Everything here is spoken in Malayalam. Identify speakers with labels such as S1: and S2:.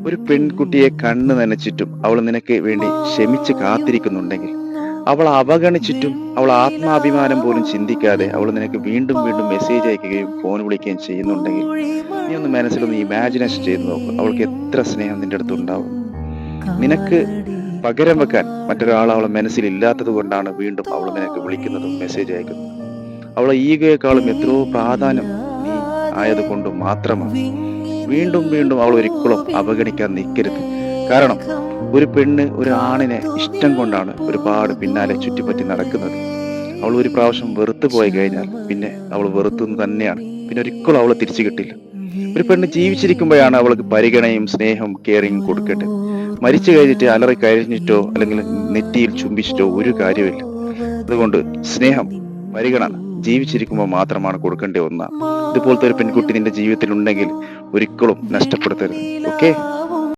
S1: ഒരു പെൺകുട്ടിയെ കണ്ണ് നനച്ചിട്ടും അവൾ നിനക്ക് വേണ്ടി ക്ഷമിച്ച് കാത്തിരിക്കുന്നുണ്ടെങ്കിൽ, അവൾ അവഗണിച്ചിട്ടും അവൾ ആത്മാഭിമാനം പോലും ചിന്തിക്കാതെ അവൾ നിനക്ക് വീണ്ടും വീണ്ടും മെസ്സേജ് അയക്കുകയും ഫോൺ വിളിക്കുകയും ചെയ്യുന്നുണ്ടെങ്കിൽ, നീ ഒന്ന് മനസ്സിലൊന്ന് ഇമാജിനേഷൻ ചെയ്ത് നോക്ക്, അവൾക്ക് എത്ര സ്നേഹം നിന്റെ അടുത്ത് ഉണ്ടാവും. നിനക്ക് പകരം വെക്കാൻ മറ്റൊരാൾ അവളെ മനസ്സിൽ ഇല്ലാത്തത് കൊണ്ടാണ് വീണ്ടും അവൾ നിനക്ക് വിളിക്കുന്നതും മെസ്സേജ് അയക്കുന്നതും. അവളെ ഈഗോയെക്കാളും എത്രയോ പ്രാധാന്യം നീ ആയതുകൊണ്ട് മാത്രമാണ്. വീണ്ടും വീണ്ടും അവൾ ഒരിക്കലും അവഗണിക്കാൻ നിൽക്കരുത്. കാരണം ഒരു പെണ്ണ് ഒരു ആണിനെ ഇഷ്ടം കൊണ്ടാണ് ഒരുപാട് പിന്നാലെ ചുറ്റിപ്പറ്റി നടക്കുന്നത്. അവൾ ഒരു പ്രാവശ്യം വെറുത്തു പോയി കഴിഞ്ഞാൽ പിന്നെ അവൾ വെറുത്തുനിന്ന് തന്നെയാണ്. പിന്നെ ഒരിക്കലും അവൾ തിരിച്ചു കിട്ടില്ല. ഒരു പെണ്ണ് ജീവിച്ചിരിക്കുമ്പോഴാണ് അവൾക്ക് പരിഗണനയും സ്നേഹവും കെയറിങ് കൊടുക്കേണ്ടത്. മരിച്ചു കഴിഞ്ഞിട്ട് അലറി കഴിഞ്ഞിട്ടോ അല്ലെങ്കിൽ നെറ്റിയിൽ ചുംബിച്ചിട്ടോ ഒരു കാര്യമില്ല. അതുകൊണ്ട് സ്നേഹം, പരിഗണന ജീവിച്ചിരിക്കുമ്പോൾ മാത്രമാണ് കൊടുക്കേണ്ട ഒന്നാണ്. ഇതുപോലത്തെ ഒരു പെൺകുട്ടി നിന്റെ ജീവിതത്തിൽ ഉണ്ടെങ്കിൽ ഒരിക്കലും നഷ്ടപ്പെടുത്തരുത്. ഓക്കെ.